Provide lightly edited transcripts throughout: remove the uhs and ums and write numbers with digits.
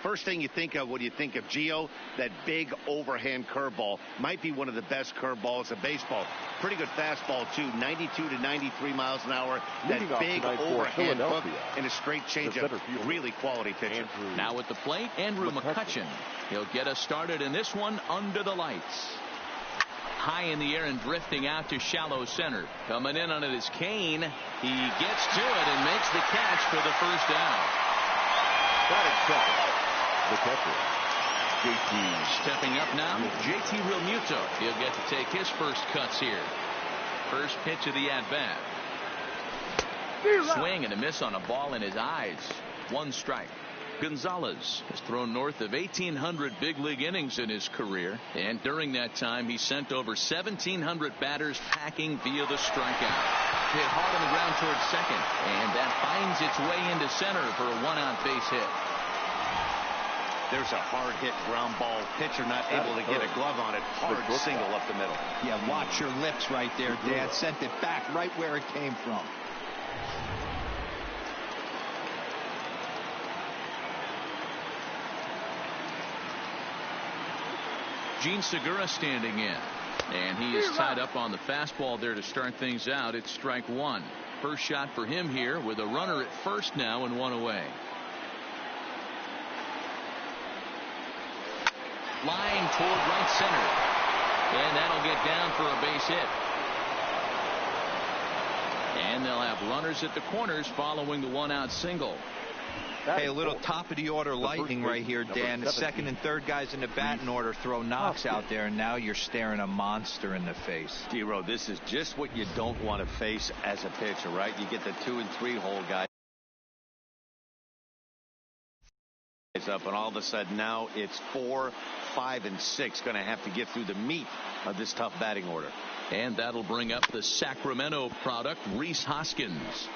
first thing you think of when you think of Gio, that big overhand curveball. Might be one of the best curveballs in baseball. Pretty good fastball, too. 92 to 93 miles an hour. That big overhand hook and a straight changeup. Really quality pitcher. Now at the plate, Andrew McCutchen. He'll get us started in this one under the lights. High in the air and drifting out to shallow center. Coming in on it is Kane. He gets to it and makes the catch for the first down. The catcher, JT. Stepping up now, JT Realmuto. He'll get to take his first cuts here. First pitch of the at-bat. Swing and a miss on a ball in his eyes. One strike. Gonzalez has thrown north of 1,800 big league innings in his career, and during that time he sent over 1,700 batters packing via the strikeout. Hit hard on the ground towards second, and that finds its way into center for a one-out base hit. There's a hard hit ground ball. Pitcher not able to get a glove on it. Hard single up the middle. Yeah, watch your lips right there, Dan. Sent it back right where it came from. Gene Segura standing in, and he is tied up on the fastball there to start things out. It's strike one. First shot for him here with a runner at first now and one away. Line toward right center, and that'll get down for a base hit. And they'll have runners at the corners following the one-out single. Hey, a little top of the order lightning right here, Dan. The second and third guys in the batting order throw knocks out there, and now you're staring a monster in the face. D-Row, this is just what you don't want to face as a pitcher, right? You get the 2 and 3 hole guy up, and all of a sudden now it's 4, 5, and 6 going to have to get through the meat of this tough batting order. And that'll bring up the Sacramento product, Rhys Hoskins.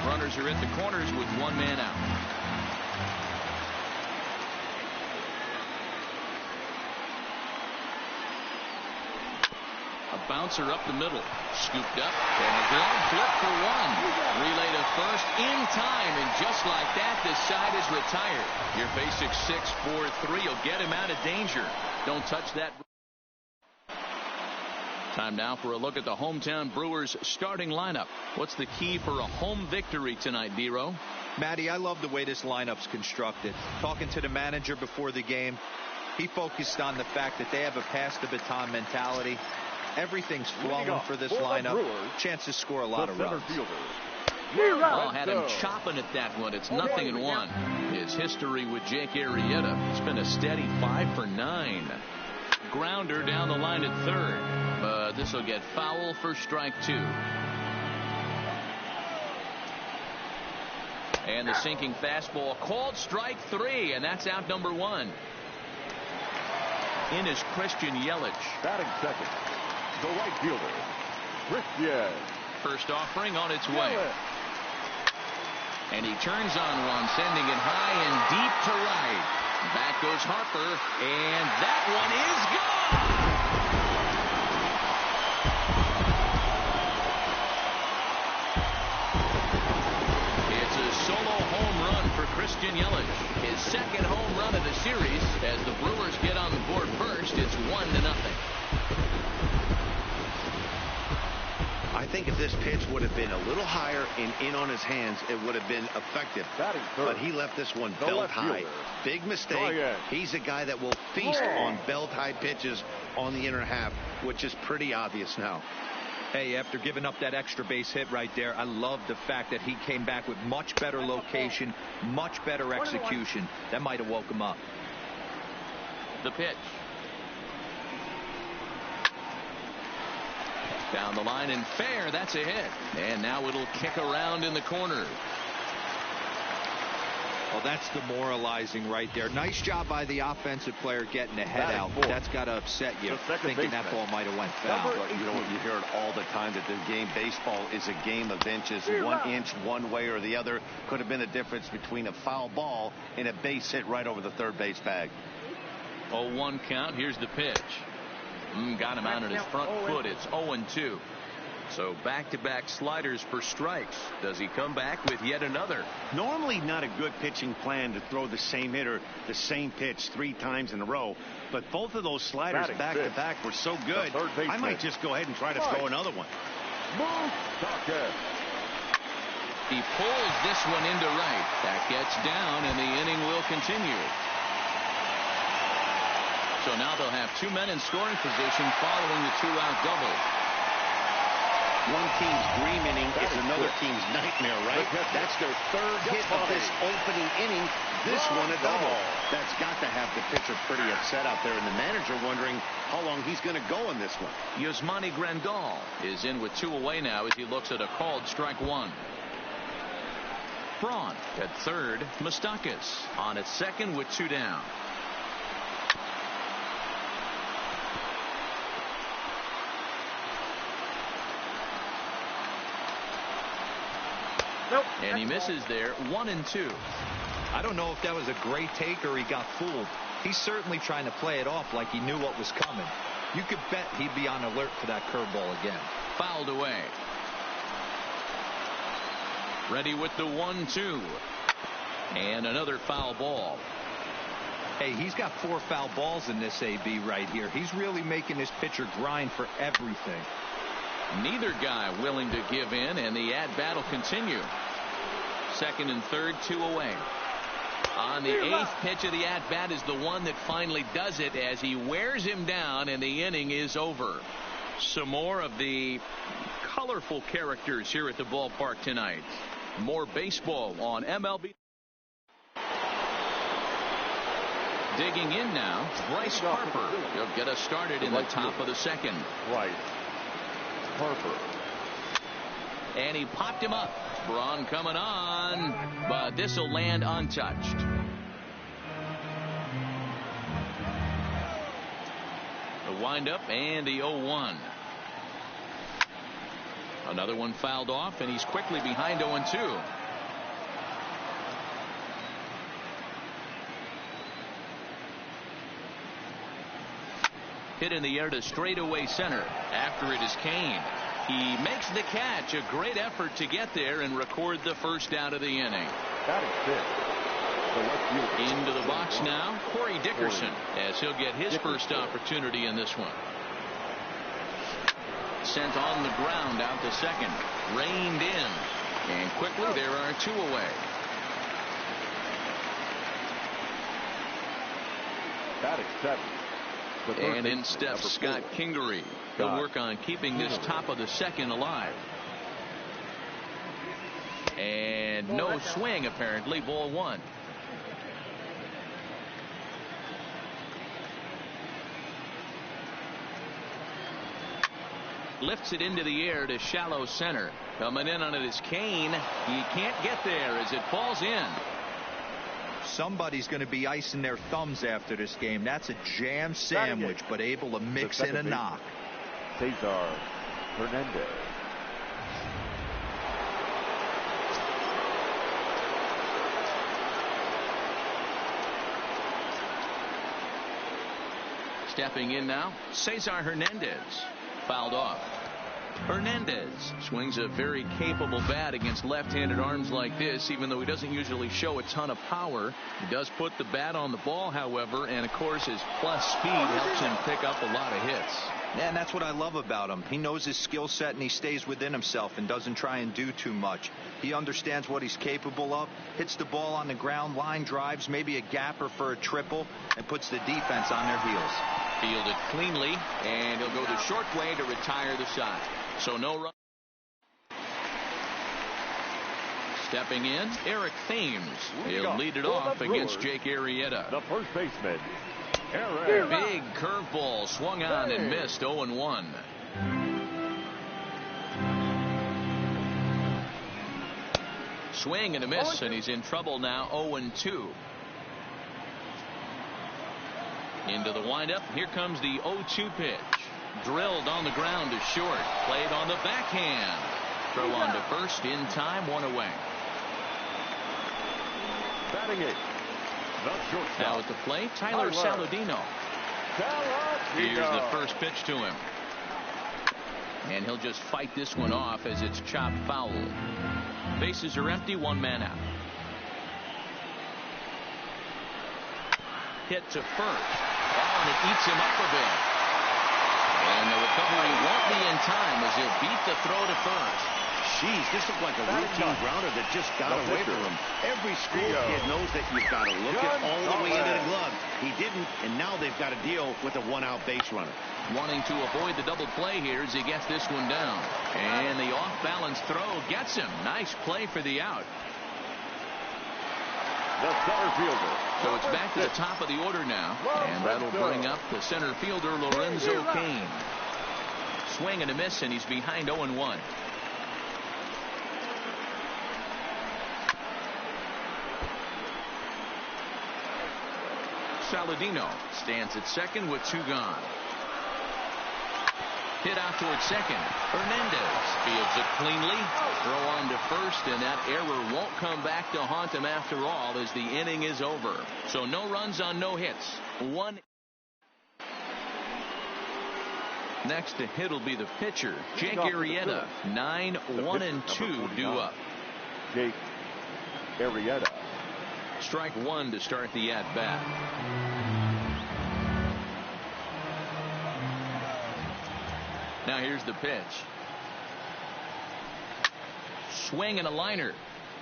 Runners are at the corners with one man out. A bouncer up the middle, scooped up, and a glove flip for one. Relay to first in time, and just like that, this side is retired. Your basic 6-4-3 will get him out of danger. Don't touch that. Time now for a look at the hometown Brewers starting lineup. What's the key for a home victory tonight, D-Row? Matty, I love the way this lineup's constructed. Talking to the manager before the game, he focused on the fact that they have a pass the baton mentality. Everything's flowing for this lineup. Chance to score a lot of runs. Well, had him chopping at that one. It's 0-1. His history with Jake Arrieta has been a steady 5 for 9. Grounder down the line at third, but this will get foul for strike 2. And the sinking fastball called strike 3, and that's out number 1. In is Christian Yelich. Batting second, the right fielder, Christian. First offering on its way. And he turns on one, sending it high and deep to right. Back goes Harper, and that one is gone. It's a solo home run for Christian Yelich. His second home run of the series. As the Brewers get on the board first, it's 1-0. I think if this pitch would have been a little higher and in on his hands, it would have been effective. But he left this one belt high. Big mistake. He's a guy that will feast on belt high pitches on the inner half, which is pretty obvious now. Hey, after giving up that extra base hit right there, I love the fact that he came back with much better location, much better execution. That might have woke him up. The pitch. Down the line and fair. That's a hit. And now it'll kick around in the corner. Well, that's demoralizing right there. Nice job by the offensive player getting the head out. That's got to upset you, thinking that ball might have went foul. But you know what, you hear it all the time that the game, baseball is a game of inches. 1 inch one way or the other could have been the difference between a foul ball and a base hit right over the third base bag. 0-1 count. Here's the pitch. Got him out on his front foot. It's 0-2. So back-to-back sliders for strikes. Does he come back with yet another? Normally not a good pitching plan to throw the same hitter the same pitch 3 times in a row, but both of those sliders back-to-back were so good, I might just go ahead and try to throw another one. He pulls this one into right. That gets down, and the inning will continue. So now they'll have 2 men in scoring position following the 2-out double. One team's dream inning is another team's nightmare, right? That's their 3rd hit of this opening inning. This one a double. That's got to have the pitcher pretty upset out there, and the manager wondering how long he's going to go in this one. Yasmani Grandal is in with 2 away now as he looks at a called strike 1. Braun at third. Moustakas on at second with 2 down. And he misses there. 1-2. I don't know if that was a great take or he got fooled. He's certainly trying to play it off like he knew what was coming. You could bet he'd be on alert for that curveball again. Fouled away. Ready with the 1-2. And another foul ball. Hey, he's got 4 foul balls in this AB right here. He's really making this pitcher grind for everything. Neither guy willing to give in, and the at-bat will continue. Second and third, 2 away. On the 8th pitch of the at-bat is the one that finally does it as he wears him down, and the inning is over. Some more of the colorful characters here at the ballpark tonight. More baseball on MLB. Digging in now, Bryce Harper. He'll get us started in the top of the second. Right. Harper. And he popped him up. Braun coming on, but this will land untouched. The windup and the 0-1. Another one fouled off, and he's quickly behind 0-2. Hit in the air to straightaway center. After it is Kane. He makes the catch. A great effort to get there and record the first out of the inning. Into the box now, Corey Dickerson, as he'll get his first opportunity in this one. Sent on the ground out to second. Reined in. And quickly there are 2 away. Batting 7. And in steps Scott Kingery. He'll work on keeping this top of the second alive. And no swing apparently. Ball 1. Lifts it into the air to shallow center. Coming in on it is Kane. He can't get there as it falls in. Somebody's going to be icing their thumbs after this game. That's a jam sandwich, but able to mix in a knock. Cesar Hernandez. Stepping in now, Cesar Hernandez. Fouled off. Hernandez swings a very capable bat against left-handed arms like this, even though he doesn't usually show a ton of power. He does put the bat on the ball, however, and of course his plus speed helps him pick up a lot of hits. Yeah, and that's what I love about him. He knows his skill set and he stays within himself and doesn't try and do too much. He understands what he's capable of, hits the ball on the ground, line drives, maybe a gapper for a triple, and puts the defense on their heels. Fielded cleanly, and he'll go the short way to retire the side. So no run. Stepping in, Eric Thames. He'll lead it off against Jake Arrieta. The first baseman, Eric. Big curveball swung on and missed. 0-1. Swing and a miss, and he's in trouble now. 0-2. Into the windup. Here comes the 0-2 pitch. Drilled on the ground to short. Played on the backhand. Throw on to first in time. 1 away. Batting it. Now at the plate, Tyler Saladino. Here's the first pitch to him. And he'll just fight this one off as it's chopped foul. Bases are empty, one man out. Hit to first. Oh, and it eats him up a bit. And the recovery won't be in time as he'll beat the throw to first. Jeez, this looked like a routine grounder that just got away from him. Every school kid knows that you've got to look it all the way into the glove. He didn't, and now they've got to deal with a one-out base runner. Wanting to avoid the double play here as he gets this one down. And the off-balance throw gets him. Nice play for the out. The center fielder. So it's back to the top of the order now. And that'll bring up the center fielder, Lorenzo Cain. Swing and a miss, and he's behind 0-1. Saladino stands at second with 2 gone. Hit out towards second. Hernandez fields it cleanly. Throw on to first, and that error won't come back to haunt him after all as the inning is over. So no runs on no hits. One. Next to hit will be the pitcher, Jake Arrieta. 9-1-2 due up. Jake Arrieta. Strike one to start the at-bat. Now here's the pitch. Swing and a liner,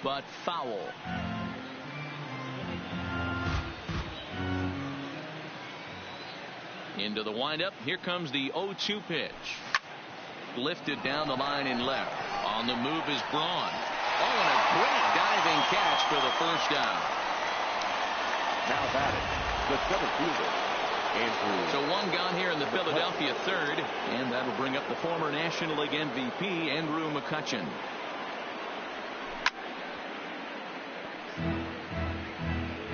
but foul. Into the windup. Here comes the 0-2 pitch. Lifted down the line in left. On the move is Braun. Oh, and a great diving catch for the first down. Now batting, the center fielder, Andrew. So one gone here in the Philadelphia third, and that'll bring up the former National League MVP, Andrew McCutchen.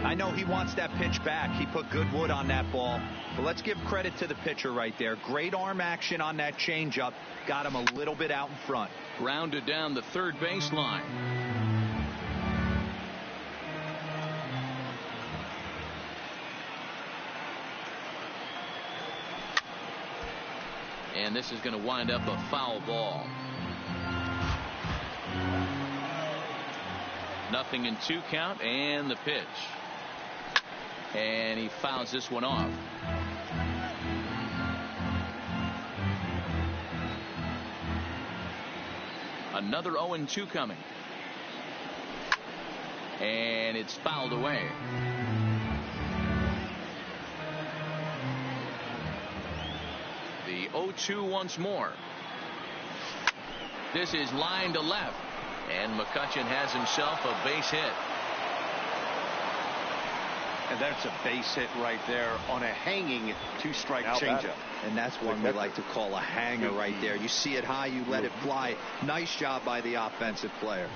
I know he wants that pitch back. He put good wood on that ball. But let's give credit to the pitcher right there. Great arm action on that changeup. Got him a little bit out in front. Grounded down the third baseline. And this is going to wind up a foul ball. 0-2 count, and the pitch. And he fouls this one off. Another 0-2 coming. And it's fouled away. The 0-2 once more. This is line to left. And McCutchen has himself a base hit. And that's a base hit right there on a hanging 2-strike changeup. And that's one we like to call a hanger right there. You see it high, you let it fly. Nice job by the offensive player.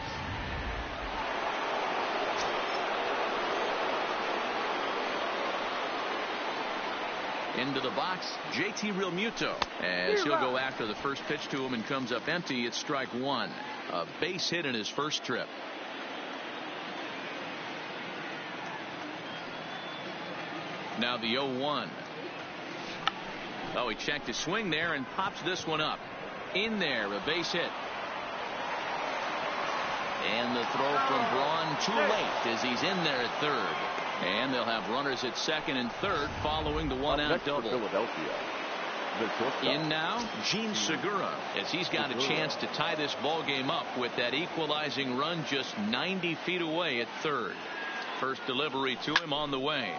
Into the box, JT Realmuto, as he'll go after the first pitch to him and comes up empty. It's strike one. A base hit in his first trip. Now the 0-1. Oh, he checked his swing there and pops this one up. In there, a base hit. And the throw from Braun too late as he's in there at third. And they'll have runners at second and third following the one-out double. Philadelphia. In now, Gene Segura, as he's got a chance to tie this ball game up with that equalizing run just 90 feet away at third. First delivery to him on the way.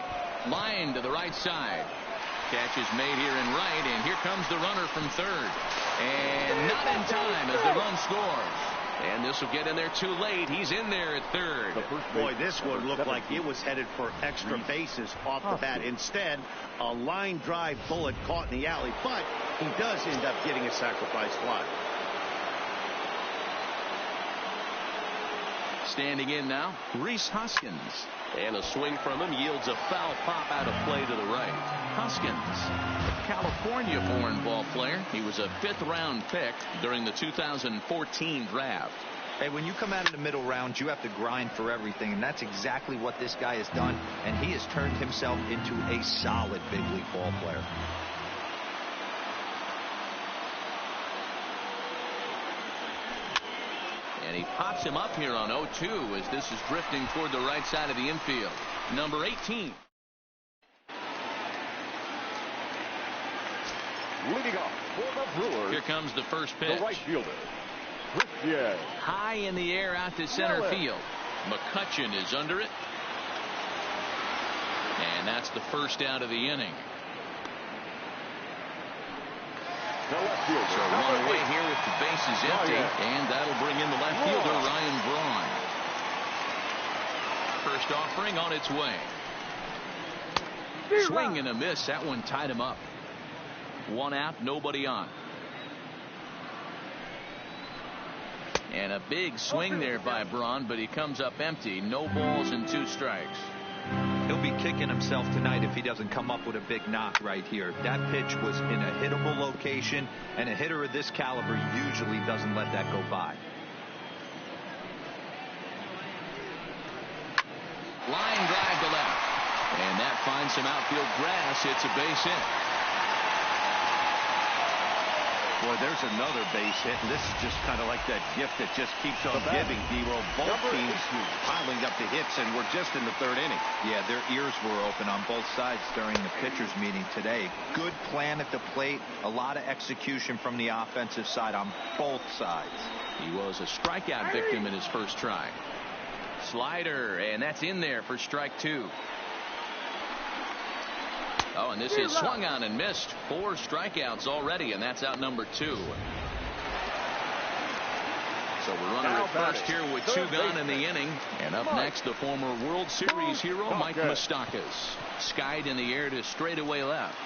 Line to the right side. Catch is made here in right, and here comes the runner from third. And not in time as the run scores. And this will get in there too late. He's in there at third. Boy, this one looked like it was headed for extra bases off the bat. Instead, a line drive bullet caught in the alley, but he does end up getting a sacrifice fly. Standing in now, Rhys Hoskins. And a swing from him yields a foul pop out of play to the right. Hoskins, a California-born ball player. He was a 5th-round pick during the 2014 draft. Hey, when you come out of the middle rounds, you have to grind for everything, and that's exactly what this guy has done, and he has turned himself into a solid big league ball player. And he pops him up here on 0-2 as this is drifting toward the right side of the infield. Number 18. Leading off for the Brewers. Here comes the first pitch. The right fielder, Christian. High in the air out to center field. McCutchen is under it. And that's the first out of the inning. The left fielder. So one away here with the bases empty. And that'll bring in the left fielder, Ryan Braun. First offering on its way. Swing and a miss. That one tied him up. One out, nobody on. And a big swing there by Braun, but he comes up empty. No balls and 2 strikes. He'll be kicking himself tonight if he doesn't come up with a big knock right here. That pitch was in a hittable location, and a hitter of this caliber usually doesn't let that go by. Line drive to left. And that finds some outfield grass. It's a base hit. Boy, there's another base hit, and this is just kind of like that gift that just keeps on giving, D-Roll. Both teams piling up the hits, and we're just in the 3rd inning. Yeah, their ears were open on both sides during the pitchers' meeting today. Good plan at the plate, a lot of execution from the offensive side on both sides. He was a strikeout victim in his first try. Slider, and that's in there for strike 2. Oh, and this is swung on and missed. 4 strikeouts already, and that's out number 2. So we're running at first here with 2 gone in the inning. And up next, the former World Series hero, Mike Moustakas. Skied in the air to straightaway left.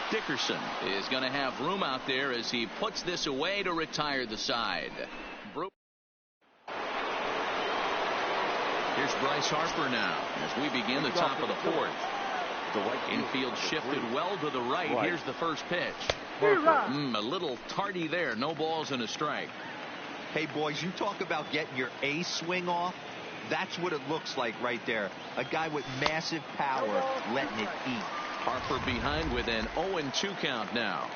Dickerson is going to have room out there as he puts this away to retire the side. Here's Bryce Harper now as we begin the top of the 4th. Infield shifted well to the right. Here's the first pitch. A little tardy there. No balls and a strike. Hey, boys, you talk about getting your A swing off. That's what it looks like right there. A guy with massive power letting it eat. Harper behind with an 0-2 count now.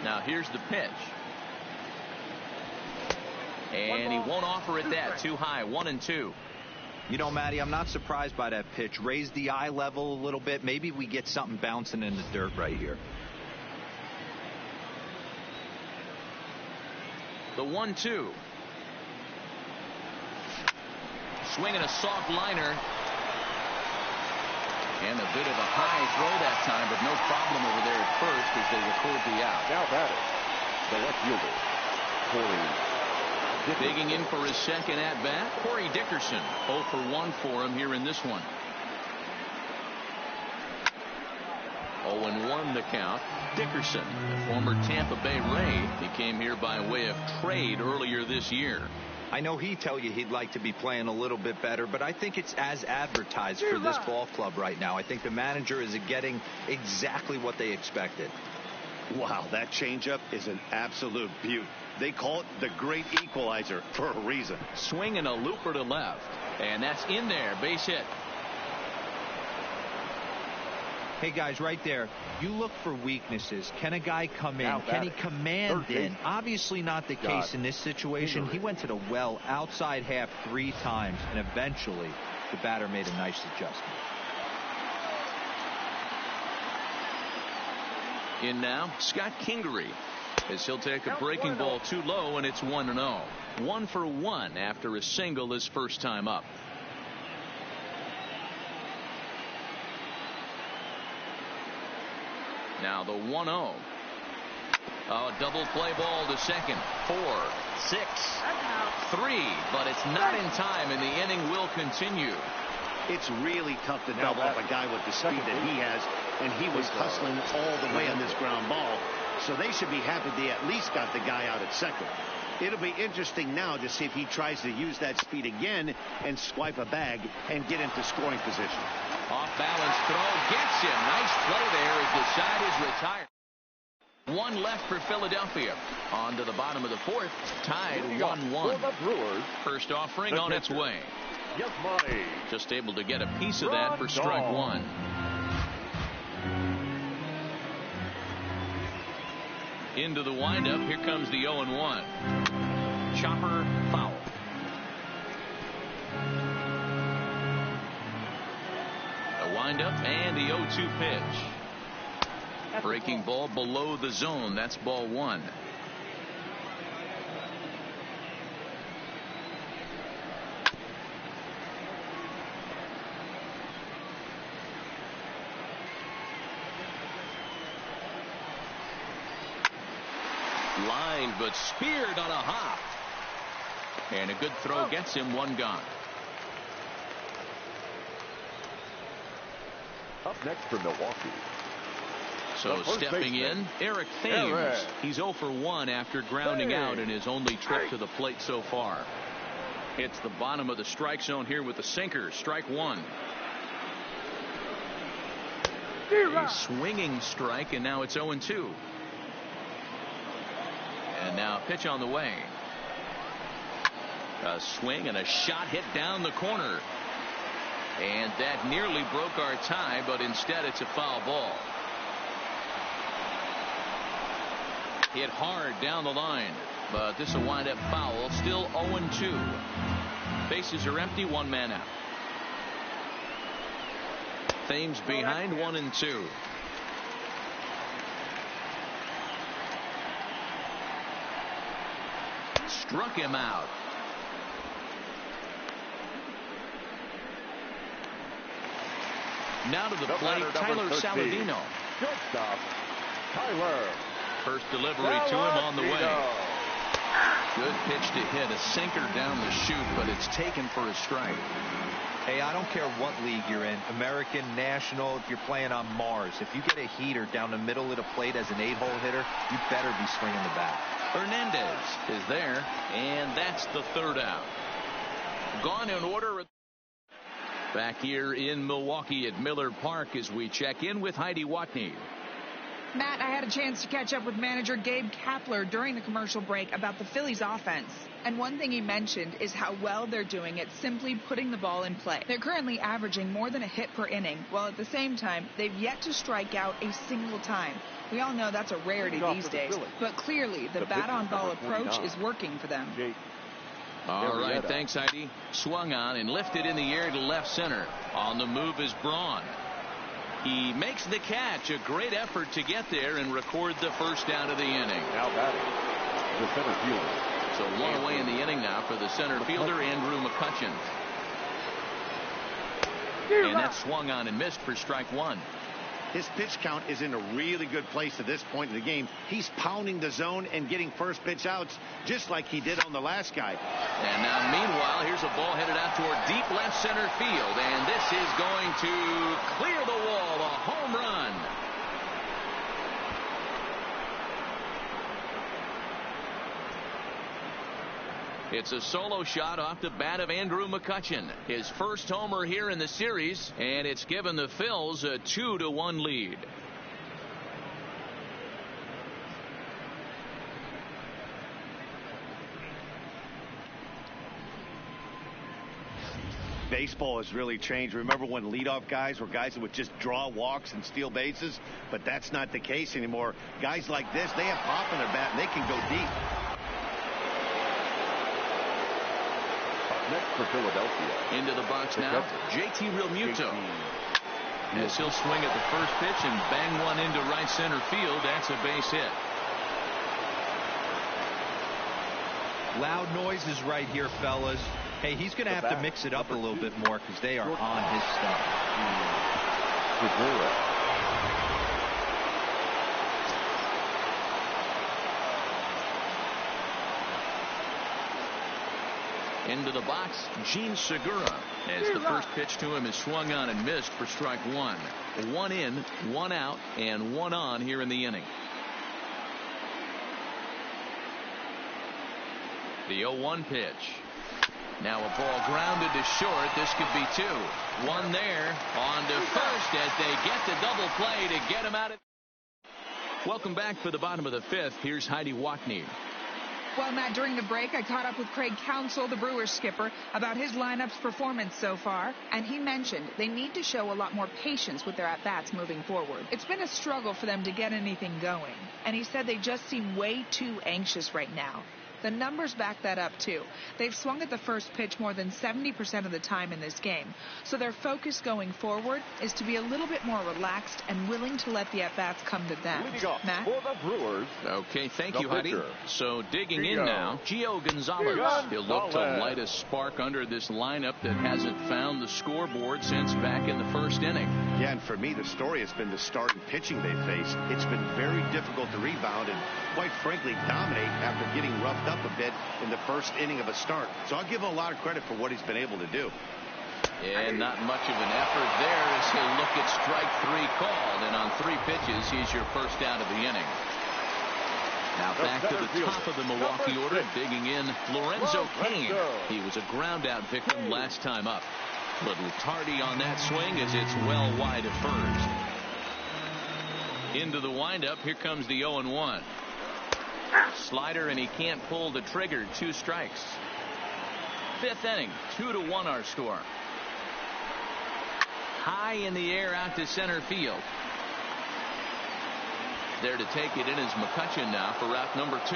Now here's the pitch. And he won't offer it that. Too high. 1-2. You know, Matty, I'm not surprised by that pitch. Raise the eye level a little bit. Maybe we get something bouncing in the dirt right here. The 1-2. Swinging a soft liner. And a bit of a high throw that time, but no problem over there at first as they record the out. Now batting, the left fielder, Corey. Digging in for his second at-bat, Corey Dickerson. 0 for 1 for him here in this one. 0-1 the count. Dickerson, the former Tampa Bay Ray, he came here by way of trade earlier this year. I know he'd tell you he'd like to be playing a little bit better, but I think it's as advertised for this ball club right now. I think the manager is getting exactly what they expected. Wow, that changeup is an absolute beaut. They call it the great equalizer for a reason. Swinging a looper to left, and that's in there. Base hit. Hey, guys, right there, you look for weaknesses. Can a guy come in? Can he command in? Obviously not the case in this situation. He went to the well outside half 3 times, and eventually the batter made a nice adjustment. In now, Scott Kingery, as he'll take a breaking ball too low, and it's 1-0. 1 for 1 after a single his first time up. Now the 1-0. Double play ball to second. 4, 6, 3, but it's not in time, and the inning will continue. It's really tough to double up a guy with the speed that he has, and he was hustling all the way on this ground ball, so they should be happy they at least got the guy out at second. It'll be interesting now to see if he tries to use that speed again and swipe a bag and get into scoring position. Off balance throw gets him. Nice play there as the side is retired. 1 left for Philadelphia. On to the bottom of the 4th. Tied 1-1. First offering on its way. Just able to get a piece of that for strike 1. Into the windup. Here comes the 0-1. Chopper foul. A windup and the 0-2 pitch. Breaking ball below the zone. That's ball 1. Line, but speared on a hop. And a good throw gets him 1 gone. Up next for Milwaukee. So stepping in, Eric Thames. He's 0 for 1 after grounding out in his only trip to the plate so far. Hits the bottom of the strike zone here with the sinker. Strike 1. A swinging strike, and now it's 0-2. And now a pitch on the way. A swing and a shot hit down the corner. And that nearly broke our tie, but instead it's a foul ball. Hit hard down the line, but this will wind up foul. Still 0-2. Bases are empty, 1 man out. Thames behind 1-2. Struck him out. Now to the plate, Tyler Saladino. Shortstop, Tyler. First delivery to him on the way. Good pitch to hit. A sinker down the chute, but it's taken for a strike. Hey, I don't care what league you're in, American, National, if you're playing on Mars. If you get a heater down the middle of the plate as an 8-hole hitter, you better be swinging the bat. Hernandez is there, and that's the 3rd out. Gone in order. Back here in Milwaukee at Miller Park as we check in with Heidi Watney. Matt, I had a chance to catch up with manager Gabe Kapler during the commercial break about the Phillies offense. And one thing he mentioned is how well they're doing at simply putting the ball in play. They're currently averaging more than a hit per inning, while at the same time, they've yet to strike out a single time. We all know that's a rarity these days, but clearly the bat-on-ball approach is working for them. All right, thanks, Heidi. Swung on and lifted in the air to left center. On the move is Braun. He makes the catch. A great effort to get there and record the first down of the inning. Now batting, the center fielder. So 1 away in the inning now for the center fielder, Andrew McCutchen. And that swung on and missed for strike 1. His pitch count is in a really good place at this point in the game. He's pounding the zone and getting first pitch outs just like he did on the last guy. And now meanwhile, here's a ball headed out toward deep left center field, and this is going to clear the wall. A home run. It's a solo shot off the bat of Andrew McCutchen. His first homer here in the series, and it's given the Phils a 2-1 lead. Baseball has really changed. Remember when leadoff guys were guys that would just draw walks and steal bases? But that's not the case anymore. Guys like this, they have pop in their bat and they can go deep. Next for Philadelphia. Into the box now, JT Realmuto. As he'll swing at the first pitch and bang one into right center field. That's a base hit. Loud noises right here, fellas. Hey, he's going to have to mix it up a little bit more because they are on his stuff. Into the box, Gene Segura, as the first pitch to him is swung on and missed for strike 1. 1 in, 1 out, and 1 on here in the inning. The 0-1 pitch. Now a ball grounded to short. This could be 2. 1 there, on to first as they get the double play to get him out of. Welcome back for the bottom of the 5th. Here's Heidi Watney. Well, Matt, during the break, I caught up with Craig Counsell, the Brewers skipper, about his lineup's performance so far, and he mentioned they need to show a lot more patience with their at-bats moving forward. It's been a struggle for them to get anything going, and he said they just seem way too anxious right now. The numbers back that up, too. They've swung at the first pitch more than 70% of the time in this game. So their focus going forward is to be a little bit more relaxed and willing to let the at-bats come to them. Matt? For the Brewers. Okay, thank you, Heidi. So digging in now, Gio Gonzalez. He'll look to light a spark under this lineup that hasn't found the scoreboard since back in the first inning. Yeah, and for me, the story has been the start and pitching they faced. It's been very difficult to rebound and, quite frankly, dominate after getting roughed up a bit in the first inning of a start. So I'll give him a lot of credit for what he's been able to do. And not much of an effort there as he'll look at strike 3 called. And on 3 pitches, he's your first out of the inning. Now back to the top of the Milwaukee order, digging in Lorenzo Cain. He was a ground out victim last time up. Little tardy on that swing as it's well wide of first. Into the windup, here comes the 0-1. Slider, and he can't pull the trigger. 2 strikes. 5th inning, 2-1 our score. High in the air out to center field. There to take it in is McCutchen now for route number 2.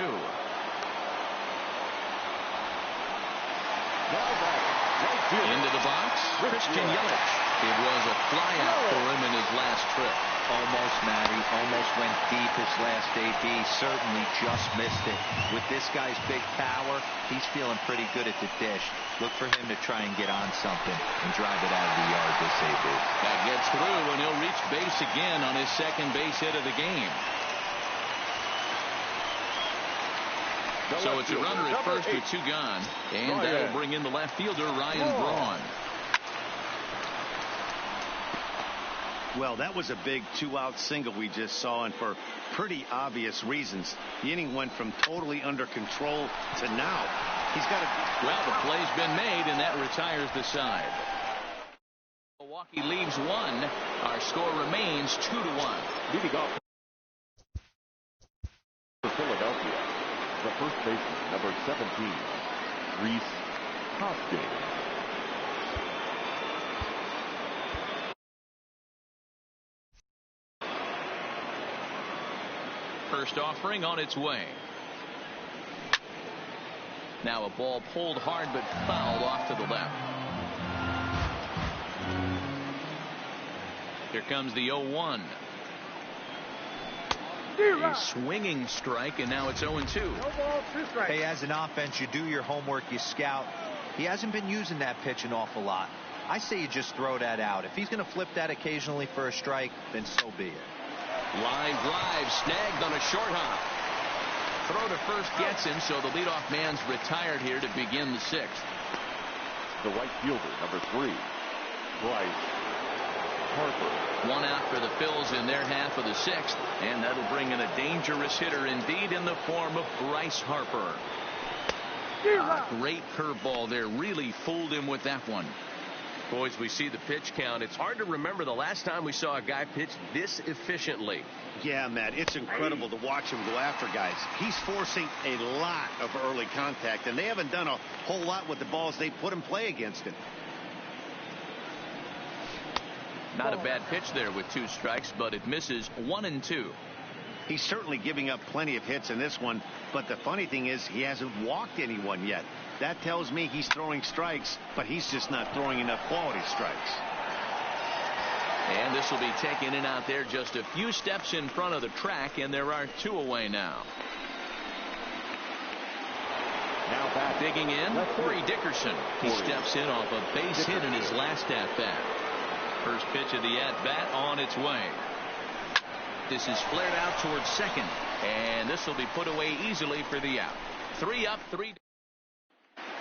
Into the box, Christian Yelich. It was a flyout for him in his last trip. Almost, Matty. Almost went deep his last AB. Certainly just missed it. With this guy's big power, he's feeling pretty good at the dish. Look for him to try and get on something and drive it out of the yard this AB. That gets through, and he'll reach base again on his second base hit of the game. So it's a runner at first with 2 gone, and that'll bring in the left fielder, Ryan Braun. Well, that was a big 2-out single we just saw, and for pretty obvious reasons. The inning went from totally under control to now. He's got to. Well, the play's been made, and that retires the side. Milwaukee leaves 1. Our score remains 2-1. Leading off for Philadelphia, the first baseman, number 17, Rhys Hoskins. First offering on its way. Now a ball pulled hard but fouled off to the left. Here comes the 0-1. A swinging strike, and now it's 0-2. Hey, as an offense, you do your homework, you scout. He hasn't been using that pitch an awful lot. I say you just throw that out. If he's going to flip that occasionally for a strike, then so be it. Line drive snagged on a short hop. Throw to first gets him, so the leadoff man's retired here to begin the 6th. The right fielder, number 3, Bryce Harper. 1 out for the Phils in their half of the 6th, and that'll bring in a dangerous hitter indeed in the form of Bryce Harper. Great curveball there, really fooled him with that one. Boys, we see the pitch count. It's hard to remember the last time we saw a guy pitch this efficiently. Yeah, Matt, it's incredible to watch him go after guys. He's forcing a lot of early contact, and they haven't done a whole lot with the balls they put in play against him. Not a bad pitch there with 2 strikes, but it misses 1-2. He's certainly giving up plenty of hits in this one, but the funny thing is he hasn't walked anyone yet. That tells me he's throwing strikes, but he's just not throwing enough quality strikes. And this will be taken in out there just a few steps in front of the track, and there are 2 away now. Now back digging in, Corey Dickerson. He steps in off a base hit in his last at-bat. First pitch of the at-bat on its way. This is flared out towards second, and this will be put away easily for the out. 3 up, 3 down.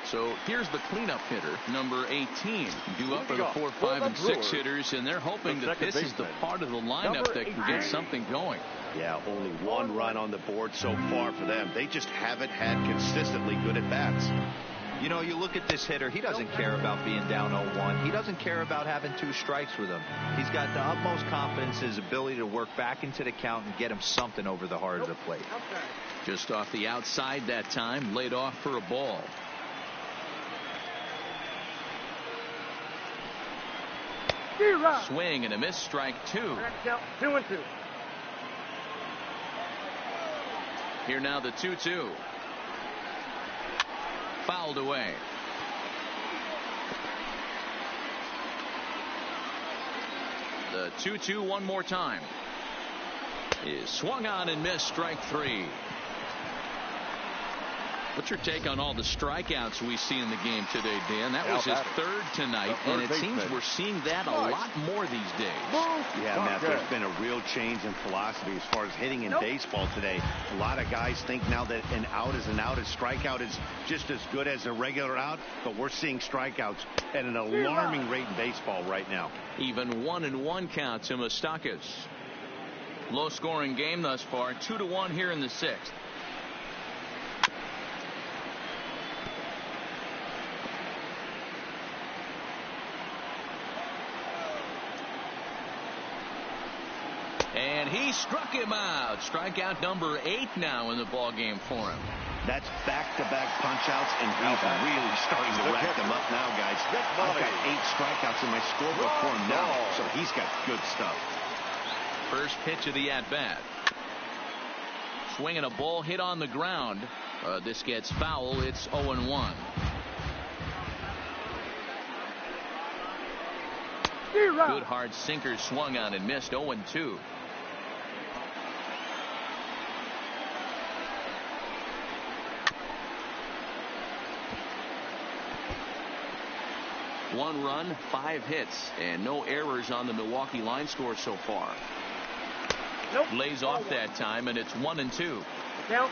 So here's the cleanup hitter, number 18, due up for the 4, 5, and 6 hitters, and they're hoping that this is the part of the lineup that can get something going. Yeah, only 1 run on the board so far for them. They just haven't had consistently good at-bats. You know, you look at this hitter, he doesn't care about being down 0-1. He doesn't care about having 2 strikes with him. He's got the utmost confidence in his ability to work back into the count and get him something over the heart of the plate. Just off the outside that time, laid off for a ball. Swing and a miss, strike two. 2-2. Here now the 2-2. Fouled away. The 2-2 one more time. Is swung on and missed, strike three. What's your take on all the strikeouts we see in the game today, Dan? That was his third tonight, and it seems we're seeing that a lot more these days. Yeah, Matt, there's been a real change in philosophy as far as hitting in baseball today. A lot of guys think now that an out is an out. A strikeout is just as good as a regular out, but we're seeing strikeouts at an alarming rate in baseball right now. Even 1-1 count to Moustakas. Low-scoring game thus far, 2-1 here in the sixth. And he struck him out. Strikeout number 8 now in the ball game for him. That's back-to-back punch-outs, and he's really starting to rack them up now, guys. I've got 8 strikeouts in my scorebook for him now, so he's got good stuff. First pitch of the at-bat. Swinging a ball hit on the ground. This gets foul. It's 0-1. Good hard sinker swung on and missed. 0-2. One run, 5 hits, and no errors on the Milwaukee line score so far. Lays off that time, and it's 1-2.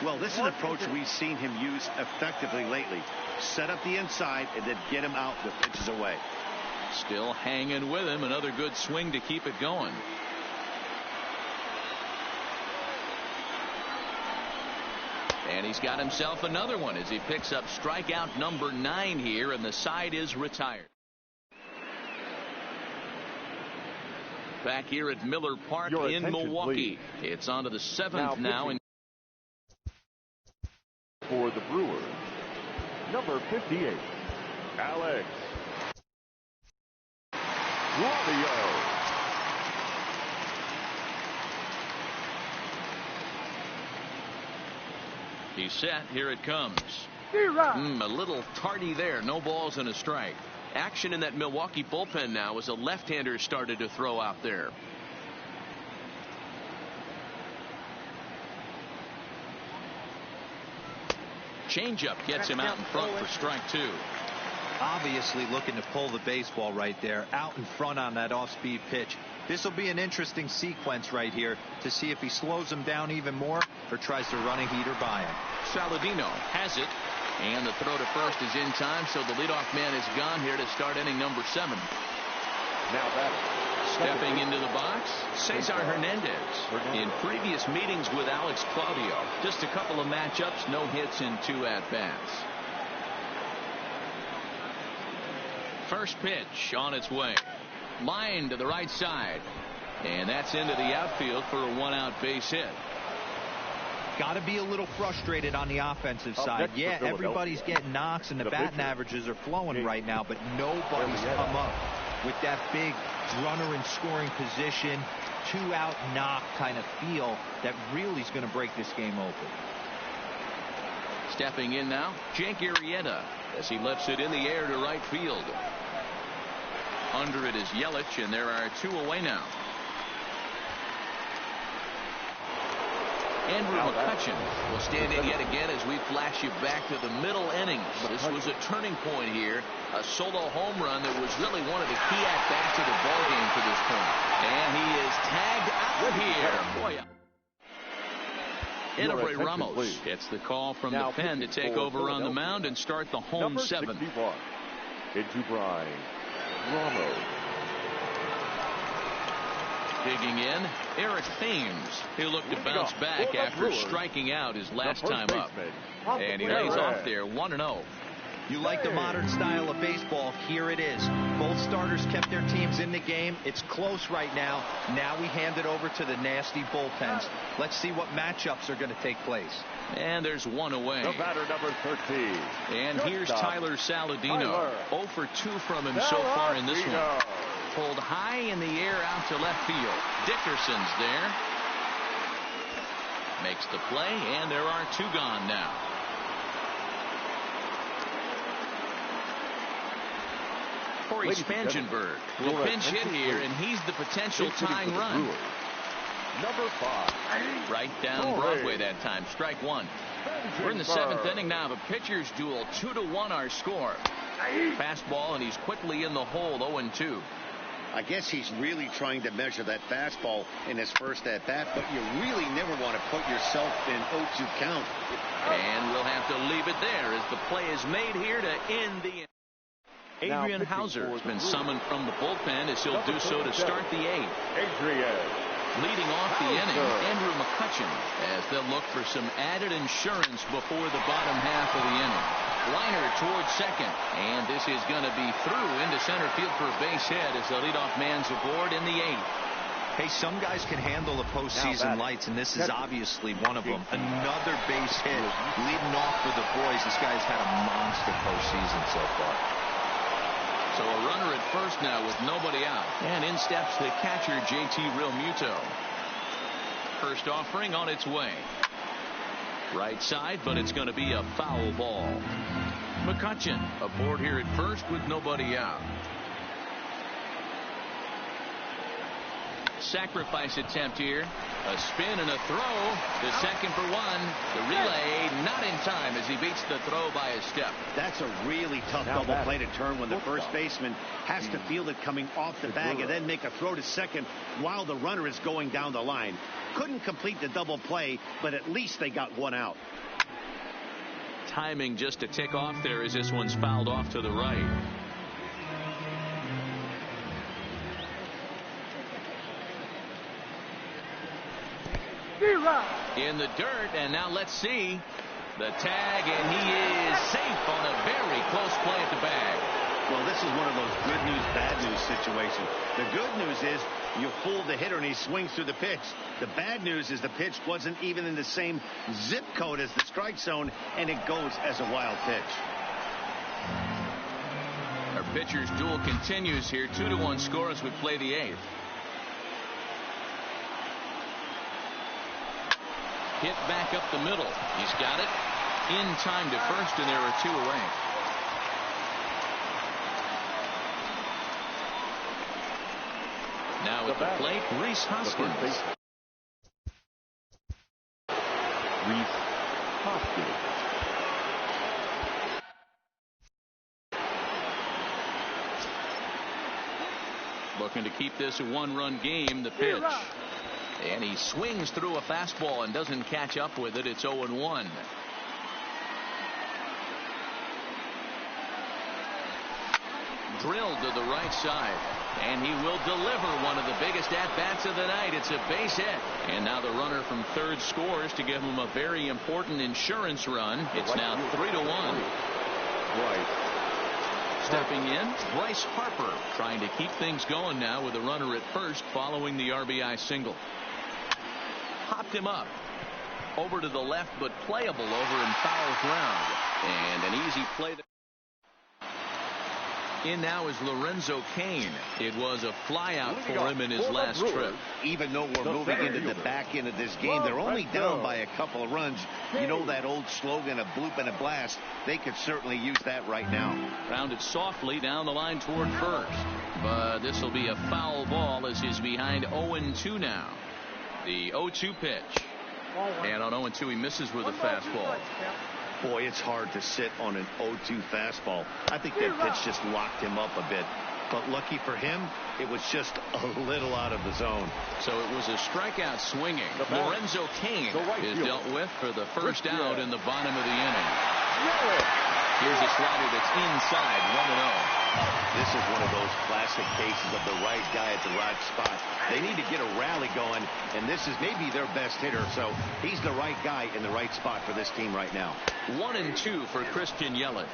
Well, this is an approach we've seen him use effectively lately. Set up the inside and then get him out with pitches away. Still hanging with him. Another good swing to keep it going. And he's got himself another one as he picks up strikeout number 9 here, and the side is retired. Back here at Miller Park in Milwaukee. Please. It's on to the 7th now. For the Brewers, number 58, Alex Flavio. He's set. Here it comes. A little tardy there. No balls and a strike. Action in that Milwaukee bullpen now as a left-hander started to throw out there. Changeup gets him out in front for strike 2. Obviously looking to pull the baseball right there, out in front on that off-speed pitch. This will be an interesting sequence right here to see if he slows him down even more or tries to run a heater by him. Saladino has it, and the throw to first is in time, so the leadoff man is gone here to start inning number 7. Now batting. Stepping into the box, Cesar Hernandez. In previous meetings with Alex Claudio, just a couple of matchups, no hits in 2 at-bats. First pitch on its way. Line to the right side. And that's into the outfield for a 1-out base hit. Got to be a little frustrated on the offensive side. Yeah, everybody's getting knocks and the batting averages are flowing right now, but nobody's come up with that big runner in scoring position, 2-out knock kind of feel that really is going to break this game open. Stepping in now, Jake Arrieta as he lifts it in the air to right field. Under it is Yelich, and there are 2 away now. Andrew McCutchen will stand in yet again as we flash you back to the middle innings. This was a turning point here. A solo home run that was really one of the key at-bats of the ballgame to this point. And he is tagged out here. Boy, Enrique Ramos gets the call from the pen to take over on the mound and start the home 7th. Into Brian Ramos. Digging in, Eric Thames. He'll look to bounce back after striking out his last time up. And he lays off there 1-0. You like the modern style of baseball. Here it is. Both starters kept their teams in the game. It's close right now. Now we hand it over to the nasty bullpens. Let's see what matchups are going to take place. And there's one away. The batter, number 13. And here's Tyler Saladino. 0 for 2 from him so far in this one. Pulled high in the air out to left field. Dickerson's there. Makes the play, and there are 2 gone now. Corey Spangenberg will pinch hit here, and he's the potential tying run. Number 5. Right down Broadway that time. Strike 1. We're in the 7th inning now. The pitcher's duel. 2-1 our score. Fastball, and he's quickly in the hole. 0-2. I guess he's really trying to measure that fastball in his first at bat, but you really never want to put yourself in 0-2 count. And we'll have to leave it there as the play is made here to end the inning. Adrian Hauser has been summoned from the bullpen as he'll do so to start the 8th. Leading off the inning, Andrew McCutcheon, as they'll look for some added insurance before the bottom half of the inning. Liner towards second, and this is going to be through into center field for a base hit as the leadoff man's aboard in the 8th. Hey, some guys can handle the postseason lights, and this is obviously one of them. Another base hit leading off for the boys. This guy's had a monster postseason so far. So a runner at first now with nobody out. And in steps the catcher, JT Realmuto. First offering on its way. Right side, but it's going to be a foul ball. McCutcheon aboard here at first with nobody out. Sacrifice attempt here. A spin and a throw. The second for 1. The relay not in time as he beats the throw by a step. That's a really tough double play to turn when the first baseman has to field it coming off the bag and then make a throw to second while the runner is going down the line. Couldn't complete the double play, but at least they got 1 out. Timing just to tick off there as this one's fouled off to the right. In the dirt, and now let's see the tag, and he is safe on a very close play at the bag. Well, this is one of those good news, bad news situations. The good news is you fooled the hitter and he swings through the pitch. The bad news is the pitch wasn't even in the same zip code as the strike zone, and it goes as a wild pitch. Our pitcher's duel continues here. 2-1 score as we play the 8th. Hit back up the middle. He's got it in time to first, and there are 2 away. Now at the plate, Rhys Hoskins. Rhys Hoskins. Looking to keep this a 1-run game. The pitch. And he swings through a fastball and doesn't catch up with it. It's 0-1. Drilled to the right side. And he will deliver one of the biggest at-bats of the night. It's a base hit. And now the runner from third scores to give him a very important insurance run. It's now 3-1. Stepping in, Bryce Harper trying to keep things going now with a runner at first following the RBI single. Popped him up. Over to the left, but playable over in foul ground. And an easy play. In now is Lorenzo Cain. It was a flyout for him in his last trip. Even though we're moving into the back end of this game, they're only down by a couple of runs. You know that old slogan, a bloop and a blast. They could certainly use that right now. Rounded softly down the line toward first. But this will be a foul ball as he's behind 0-2 now. The 0-2 pitch. And on 0-2 he misses with a fastball. Boy, it's hard to sit on an 0-2 fastball. I think that pitch just locked him up a bit. But lucky for him, it was just a little out of the zone. So it was a strikeout swinging. Lorenzo Cain is dealt with for the first out in the bottom of the inning. Here's a slider that's inside, 1-0. This is one of those classic cases of the right guy at the right spot. They need to get a rally going, and this is maybe their best hitter, so he's the right guy in the right spot for this team right now. 1-2 for Christian Yelich.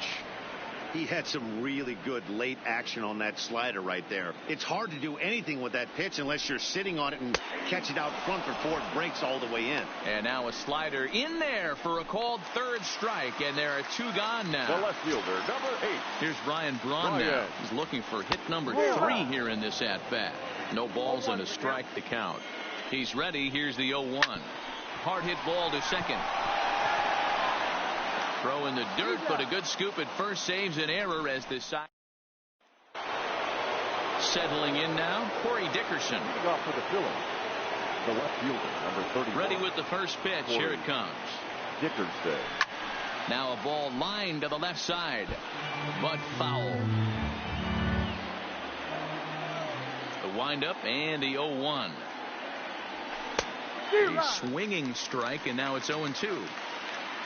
He had some really good late action on that slider right there. It's hard to do anything with that pitch unless you're sitting on it and catch it out front before it breaks all the way in. And now a slider in there for a called third strike, and there are 2 gone now. The left fielder, number 8. Here's Brian Braun now. He's looking for hit number 3 here in this at-bat. No balls and a strike to count. He's ready. Here's the 0-1. Hard hit ball to second. Throw in the dirt, but a good scoop at first saves an error as this side. Settling in now, Corey Dickerson. Leading off for the Phillies, the left fielder, number 31. Ready with the first pitch. Here it comes. Dickerson. Now a ball lined to the left side, but foul. The windup and the 0-1. A swinging strike, and now it's 0-2.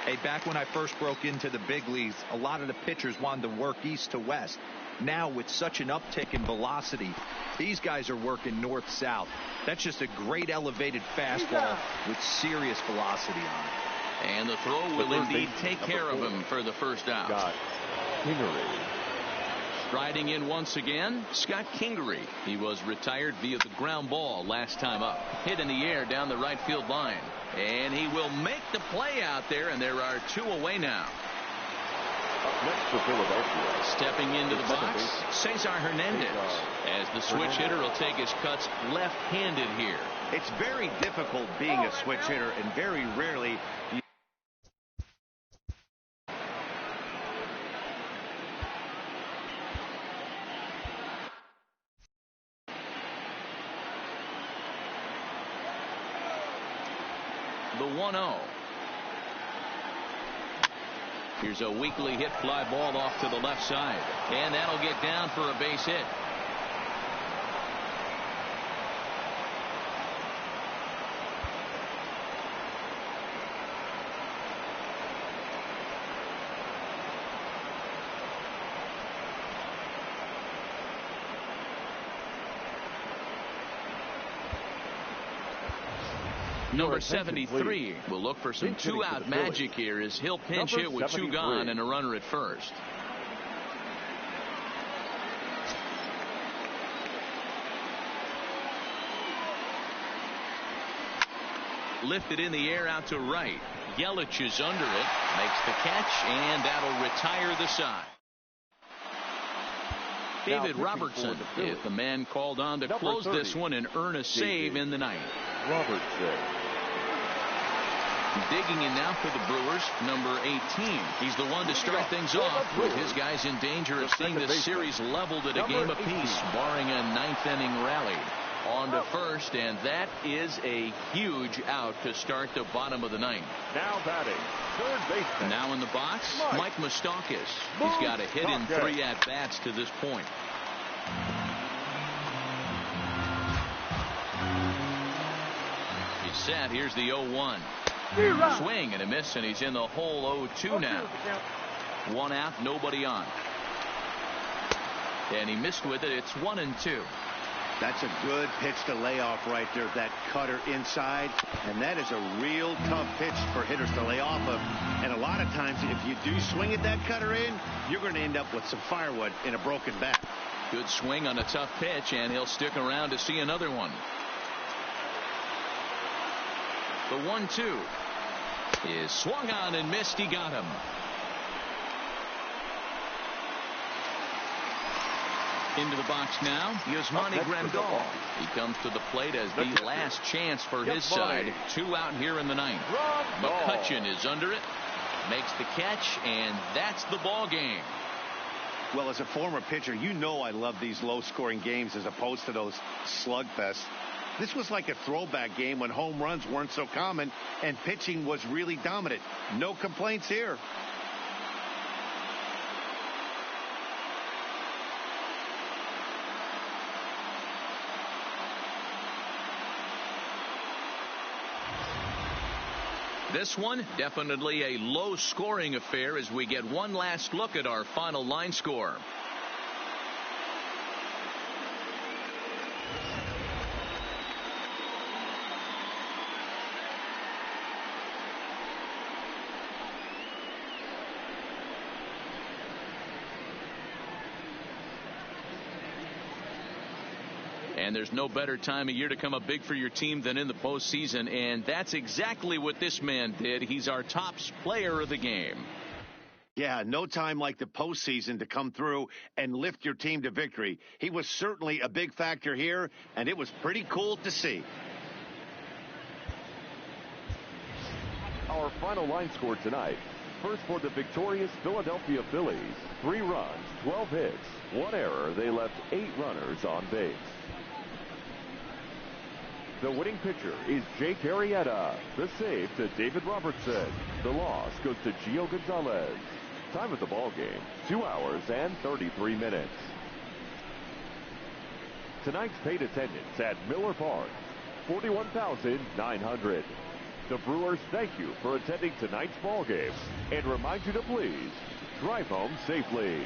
Hey, back when I first broke into the big leagues, a lot of the pitchers wanted to work east to west. Now, with such an uptick in velocity, these guys are working north-south. That's just a great elevated fastball with serious velocity on it. And the throw will indeed take care of him for the first out. Scott Kingery. Striding in once again, Scott Kingery. He was retired via the ground ball last time up. Hit in the air down the right field line. And he will make the play out there, and there are 2 away now. Up next for Philadelphia. Stepping into the box, Cesar Hernandez. As the switch hitter will take his cuts left-handed here. It's very difficult being a switch hitter, and very rarely you the 1-0. Here's a weakly hit fly ball off to the left side, and that'll get down for a base hit. Number 73 will look for some 2-out magic here as he'll pinch hit with 2 gone and a runner at first. Lifted in the air out to right. Yelich is under it, makes the catch, and that'll retire the side. David Robertson is the man called on to close this one and earn a save in the ninth. Robertson. Digging in now for the Brewers, number 18. He's the one to start things off with his guys in danger of seeing this series leveled at a game apiece, barring a 9th-inning rally. On to first, and that is a huge out to start the bottom of the ninth. Now batting, third baseman. Now in the box, Mike Moustakas. He's got a hit in 3 at-bats to this point. He's set. Here's the 0-1. Swing and a miss, and he's in the hole 0-2 now. 1 out, nobody on. And he missed with it. It's 1-2. That's a good pitch to lay off right there, that cutter inside, and that is a real tough pitch for hitters to lay off of. And a lot of times if you do swing at that cutter in, you're going to end up with some firewood in a broken bat. Good swing on a tough pitch, and he'll stick around to see another one. The 1-2 is swung on and missed. He got him. Into the box now, Yasmani Grandal. He comes to the plate as the last chance for his side. 2 out here in the ninth. McCutchen is under it, makes the catch, and that's the ball game. Well, as a former pitcher, you know I love these low-scoring games as opposed to those slugfests. This was like a throwback game when home runs weren't so common and pitching was really dominant. No complaints here. This one, definitely a low-scoring affair as we get one last look at our final line score. And there's no better time of year to come up big for your team than in the postseason, and that's exactly what this man did. He's our top player of the game. Yeah, no time like the postseason to come through and lift your team to victory. He was certainly a big factor here, and it was pretty cool to see. Our final line score tonight. First for the victorious Philadelphia Phillies. 3 runs, 12 hits, 1 error. They left 8 runners on base. The winning pitcher is Jake Arrieta. The save to David Robertson. The loss goes to Gio Gonzalez. Time of the ball game, 2 hours and 33 minutes. Tonight's paid attendance at Miller Park, 41,900. The Brewers thank you for attending tonight's ball game and remind you to please drive home safely.